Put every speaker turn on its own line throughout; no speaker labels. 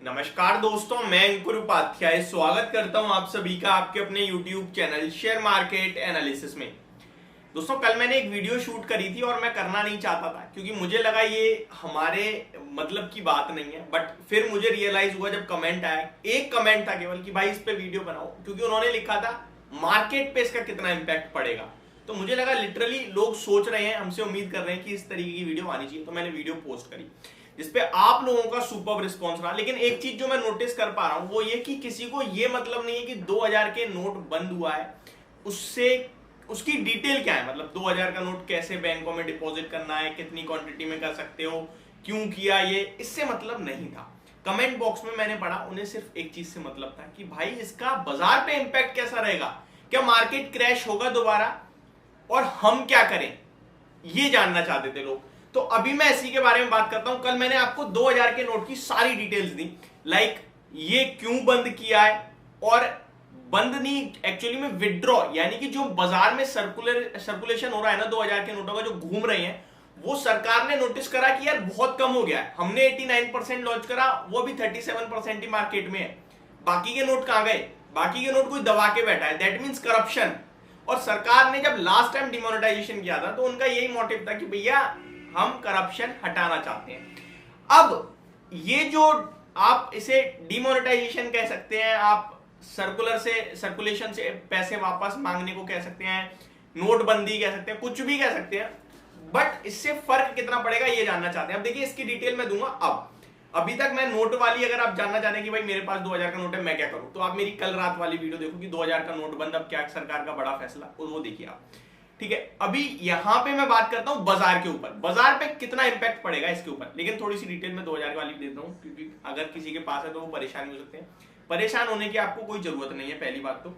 नमस्कार दोस्तों, मैं अंकुर उपाध्याय स्वागत करता हूं आप सभी का आपके अपने YouTube channel share market analysis में। दोस्तों, कल मैंने एक वीडियो शूट करी थी और मैं करना नहीं चाहता था क्योंकि मुझे लगा ये हमारे मतलब की बात नहीं है। बट फिर मुझे रियलाइज हुआ जब कमेंट आया, एक कमेंट था केवल कि भाई इस पे वीडियो बनाओ, क्योंकि उन्होंने लिखा था मार्केट पे इसका कितना इंपैक्ट पड़ेगा। तो मुझे लगा लिटरली लोग सोच रहे हैं, हमसे उम्मीद कर रहे हैं कि इस तरीके की वीडियो आनी चाहिए, तो मैंने वीडियो पोस्ट करी जिसपे आप लोगों का सुपर रिस्पॉन्स रहा। लेकिन एक चीज जो मैं नोटिस कर पा रहा हूं वो ये कि किसी को ये मतलब नहीं है कि 2000 के नोट बंद हुआ है उससे उसकी डिटेल क्या है, मतलब 2000 का नोट कैसे बैंकों में डिपॉजिट करना है, कितनी क्वांटिटी में कर सकते हो, क्यों किया, ये इससे मतलब नहीं था। कमेंट बॉक्स में मैंने पढ़ा, उन्हें सिर्फ एक चीज से मतलब था कि भाई इसका बाजार पे इंपैक्ट कैसा रहेगा, क्या मार्केट क्रैश होगा दोबारा और हम क्या करें, ये जानना चाहते थे लोग। तो अभी मैं इसी के बारे में बात करता हूं। कल मैंने आपको 2000 के नोट की सारी डिटेल्स दी, लाइक ये क्यों बंद किया है, और बंद नहीं, एक्चुअली में विड्रॉ, यानी कि जो बाजार में सर्कुलेशन हो रहा है ना 2000 के नोटों का, जो घूम रहे हैं, वो सरकार ने नोटिस करा कि यार बहुत कम हो गया है। हमने 89% लॉन्च करा, वो भी 37% ही मार्केट में है। बाकी के नोट कहां गए? बाकी के नोट कोई दबा के बैठा है, दैट मीन्स करप्शन। और सरकार ने जब लास्ट टाइम डिमोनेटाइजेशन किया था तो उनका यही मोटिव था कि भैया हम करप्शन हटाना चाहते हैं। अब ये जो आप इसे डिमोनेटाइजेशन कह सकते हैं, आप सर्कुलेशन से पैसे वापस मांगने को कह सकते हैं, नोटबंदी कह सकते हैं, कुछ भी कह सकते हैं, बट इससे फर्क कितना पड़ेगा ये जानना चाहते हैं। अब देखिए, इसकी डिटेल मैं दूंगा। अभी तक मैं नोट वाली, अगर आप जानना चाहते हैं कि भाई मेरे पास 2000 का नोट है मैं क्या करूं, तो आप मेरी कल रात वाली वीडियो देखो कि 2000 का नोट बंद, अब क्या सरकार का बड़ा फैसला, वो देखिए आप। ठीक है, अभी यहां पे मैं बात करता हूं बाजार के ऊपर, बाजार पे कितना इंपैक्ट पड़ेगा इसके ऊपर। लेकिन थोड़ी सी डिटेल में 2000 वाली देता हूं, क्योंकि अगर किसी के पास है तो वो परेशानी हो सकते हैं। परेशान होने की आपको कोई जरूरत नहीं है। पहली बात तो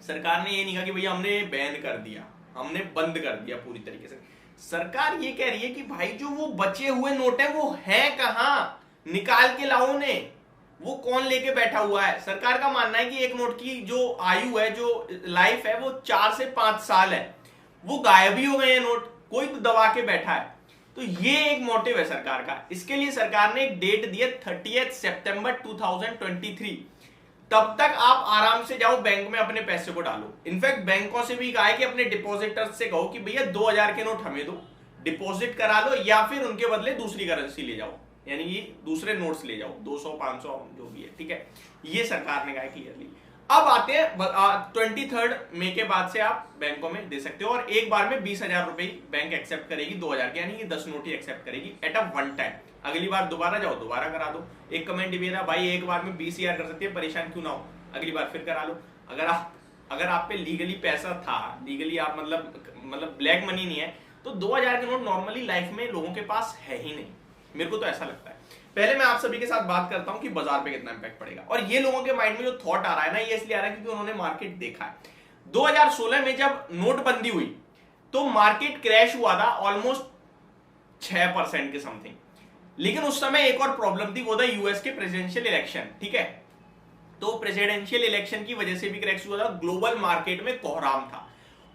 सरकार ने ये नहीं कहा कि भैया हमने बैन कर दिया, हमने बंद कर दिया पूरी तरीके से। सरकार ये कह रही है कि भाई जो वो बचे हुए नोट है वो है कहां, निकाल के लाओ ने, वो कौन लेके बैठा हुआ है। सरकार का मानना है कि एक नोट की जो आयु है, जो लाइफ है, वो 4 से 5 साल है, वो गायब ही हो गए हैं नोट, कोई तो दबा के बैठा है। तो ये एक मोटिव है सरकार का। इसके लिए सरकार ने एक डेट दी है 30 सितंबर 2023। तब तक आप आराम से जाओ बैंक में अपने पैसे को डालो। इनफैक्ट बैंकों से भी कहा है कि अपने डिपॉजिटर्स से कहो कि भैया 2000 के नोट हमें दो, डिपॉजिट करा लो, या फिर उनके बदले दूसरी करेंसी ले जाओ, यानी कि दूसरे नोट्स ले जाओ, 200 500 जो भी है। ठीक है, ये सरकार ने कहा है क्लियरली। अब आते हैं 23 मई के बाद से आप बैंकों में दे सकते हो, और एक बार में 20,000 रुपए बैंक एक्सेप्ट करेगी 2000 के, यानी कि 10 नोट ही एक्सेप्ट करेगी एट अ वन टाइम। अगली बार दोबारा जाओ, दोबारा करा दो। एक कमेंट भी था, भाई एक बार में 20,000 कर सकती है, परेशान क्यों ना हो, अगली बार फिर करा लो। अगर आप पे लीगली पैसा था, लीगली आप मतलब ब्लैक मनी नहीं है, तो 2000 के नोट नॉर्मली लाइफ में लोगों के पास है ही नहीं, मेरे को तो ऐसा लगता है। पहले मैं आप सभी के साथ बात करता हूं कि बाजार पे कितना इंपैक्ट पड़ेगा। और ये लोगों के माइंड में जो थॉट आ रहा है ना, ये इसलिए आ रहा है क्योंकि उन्होंने मार्केट देखा है। 2016 में जब नोटबंदी हुई तो मार्केट क्रैश हुआ था ऑलमोस्ट 6% के समथिंग। लेकिन उस समय एक और प्रॉब्लम थी, वो था यूएस के प्रेसिडेंशियल इलेक्शन। ठीक है, तो प्रेसिडेंशियल इलेक्शन की वजह से भी क्रैश हुआ था, ग्लोबल मार्केट में कोहराम था।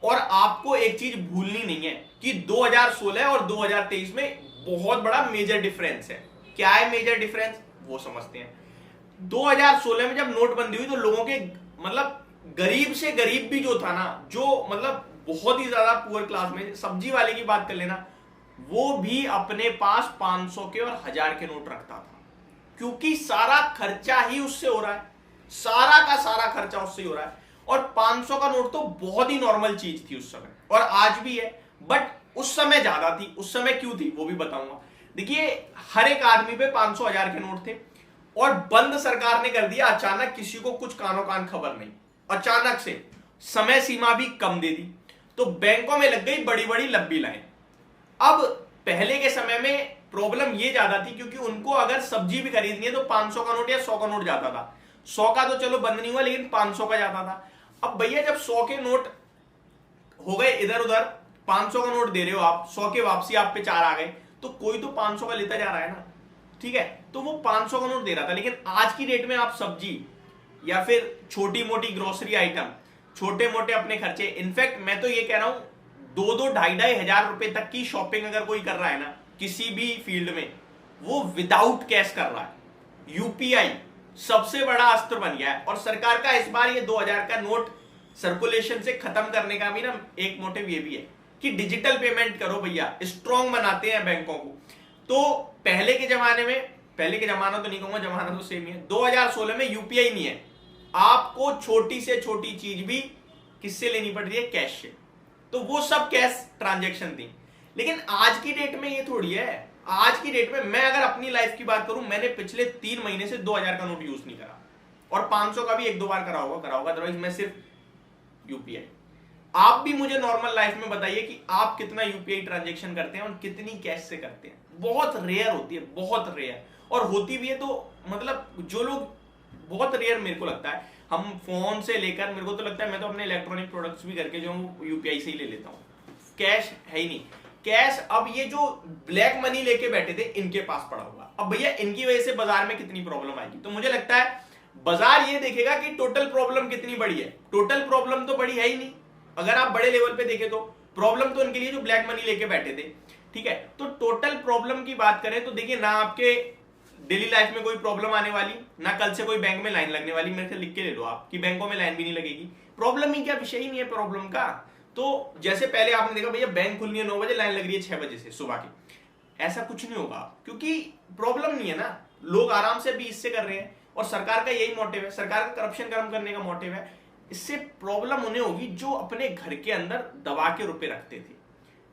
और आपको एक चीज भूलनी नहीं है कि 2016 और 2023 में बहुत बड़ा मेजर डिफरेंस है। क्या है मेजर डिफरेंस, वो समझते हैं। 2016 में जब नोटबंदी हुई तो लोगों के मतलब गरीब से गरीब भी जो था ना, जो मतलब बहुत ही ज्यादा पुअर क्लास में, सब्जी वाले की बात कर लेना, वो भी अपने पास 500 के और 1000 के नोट रखता था, क्योंकि सारा खर्चा ही उससे हो रहा है, सारा का सारा खर्चा उससे हो रहा है। और 500 का नोट तो बहुत ही नॉर्मल चीज थी उस समय, और आज भी है, बट उस समय ज्यादा थी। उस समय क्यों थी वो भी बताऊंगा। देखिए, हर एक आदमी पे 500 1000 के नोट थे, और बंद सरकार ने कर दिया अचानक, किसी को कुछ कानो कान खबर नहीं, अचानक से समय सीमा भी कम दे दी, तो बैंकों में लग गई बड़ी बड़ी लंबी लाइन। अब पहले के समय में प्रॉब्लम ये ज्यादा थी क्योंकि उनको अगर सब्जी भी खरीदनी है तो 500 का नोट या 100 का नोट जाता था। 100 का तो चलो बंद नहीं हुआ, लेकिन 500 का जाता था। अब भैया जब 100 के नोट हो गए इधर उधर, 500 का नोट दे रहे हो आप, 100 के वापसी आप पे 4 आ गए, तो कोई तो 500 का लेता जा रहा है ना। ठीक है, तो वो 500 का नोट दे रहा था। लेकिन आज की डेट में आप सब्जी या फिर छोटी मोटी ग्रोसरी आइटम, छोटे मोटे अपने खर्चे, इनफैक्ट मैं तो ये कह रहा हूं 2-2 ढाई हजार रुपए तक की शॉपिंग अगर कोई कर रहा है ना किसी भी फील्ड में, वो विदाउट कैश कर रहा है। यूपीआई सबसे बड़ा अस्त्र बन गया है और सरकार का इस बार ये 2000 का नोट सर्कुलेशन से खत्म करने का भी ना एक मोटिव ये भी है कि डिजिटल पेमेंट करो भैया, स्ट्रॉन्ग बनाते हैं बैंकों को। तो पहले के जमाना तो नहीं कहूंगा, जमाना तो सेम ही है, 2016 में यूपीआई नहीं है, आपको छोटी से छोटी चीज भी किससे लेनी पड़ रही है, कैश से। तो वो सब कैश ट्रांजैक्शन थी। लेकिन आज की डेट में ये थोड़ी है, आज की डेट में मैं अगर अपनी लाइफ की बात करूं, मैंने पिछले 3 महीने से 2000 का नोट यूज नहीं करा और 500 का भी 1-2 बार करा होगा, अदरवाइज मैं सिर्फ यूपीआई। आप भी मुझे नॉर्मल लाइफ में बताइए कि आप कितना यूपीआई ट्रांजैक्शन करते हैं और कितनी कैश से करते हैं। बहुत रेयर होती है, बहुत रेयर, और होती भी है तो मतलब जो लोग, बहुत रेयर मेरे को लगता है, हम फोन से लेकर, मेरे को तो लगता है मैं तो अपने इलेक्ट्रॉनिक प्रोडक्ट्स भी करके जो हूँ यूपीआई से ही ले लेता हूँ, कैश है ही नहीं। कैश अब ये जो ब्लैक मनी लेके बैठे थे इनके पास पड़ा होगा। अब भैया इनकी वजह से बाजार में कितनी प्रॉब्लम आएगी, तो मुझे लगता है बाजार ये देखेगा कि टोटल प्रॉब्लम कितनी बड़ी है। टोटल प्रॉब्लम तो बड़ी है ही नहीं, अगर आप बड़े लेवल पे देखें तो प्रॉब्लम तो इनके लिए जो ब्लैक मनी लेके बैठे थे, ठीक है। तो टोटल प्रॉब्लम की बात करें तो देखिए, ना आपके डेली लाइफ में कोई प्रॉब्लम आने वाली, ना कल से कोई बैंक में लाइन लगने वाली। मेरे से लिख के ले लो आप कि बैंकों में लाइन भी नहीं लगेगी। प्रॉब्लम ही क्या, विषय ही नहीं है प्रॉब्लम का। तो जैसे पहले आपने देखा भैया बैंक खुलनी है 9 बजे, लाइन लग रही है 6 बजे से सुबह की, ऐसा कुछ नहीं होगा क्योंकि प्रॉब्लम नहीं है ना, लोग आराम से भी इससे कर रहे हैं। और सरकार का यही मोटिव है, सरकार का करप्शन कम करने का मोटिव है। इससे प्रॉब्लम उन्हें होगी जो अपने घर के अंदर दबा के रुपए रखते थे,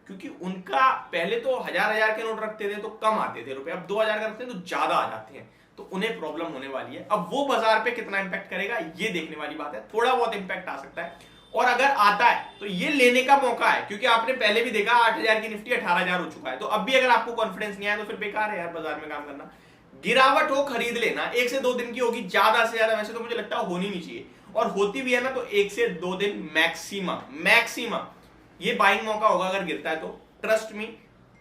क्योंकि उनका पहले तो 1000 के नोट रखते थे तो कम आते थे रुपए, अब 2000 का रखते हैं तो ज्यादा आ जाते हैं, तो उन्हें प्रॉब्लम होने वाली है। अब वो बाजार पे कितना इंपैक्ट करेगा ये देखने वाली बात है। थोड़ा बहुत इंपैक्ट आ सकता है, और अगर आता है तो ये लेने का मौका है, क्योंकि आपने पहले भी देखा 8000 की निफ्टी 18000 हो चुका है। तो अब भी अगर आपको कॉन्फिडेंस नहीं आया तो फिर बेकार है यार बाजार में काम करना। गिरावट हो खरीद लेना, 1 से 2 दिन की होगी, ज्यादा से ज्यादा वैसे तो मुझे लगता है होनी नहीं चाहिए, और होती भी है ना तो 1 से 2 दिन मैक्सिमम ये बाइंग मौका होगा। अगर गिरता है तो ट्रस्ट मी,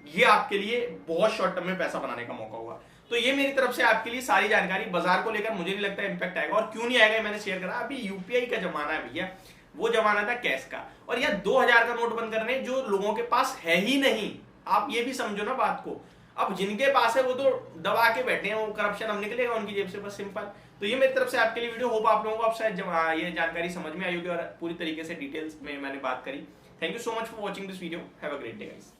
ये आपके लिए बहुत शॉर्ट टर्म में पैसा बनाने का मौका होगा। तो ये मेरी तरफ से आपके लिए सारी जानकारी बाजार को लेकर, मुझे नहीं लगता इंपैक्ट आएगा, और क्यों नहीं आएगा मैंने शेयर करा। अभी यूपीआई का जमाना है भैया, वो जमाना था कैश का, और यह 2000 का नोट बंद करने जो लोगों के पास है ही नहीं। आप ये भी समझो ना बात को, अब जिनके पास है वो तो दबा के बैठे हैं, वो करप्शन अब निकलेगा उनकी जेब से, बस सिंपल। तो ये मेरी तरफ से आपके लिए वीडियो, होप आप लोगों को अब शायद ये जानकारी समझ में आई होगी और पूरी तरीके से डिटेल्स में मैंने बात करी। Thank you so much for watching this video, have a great day guys.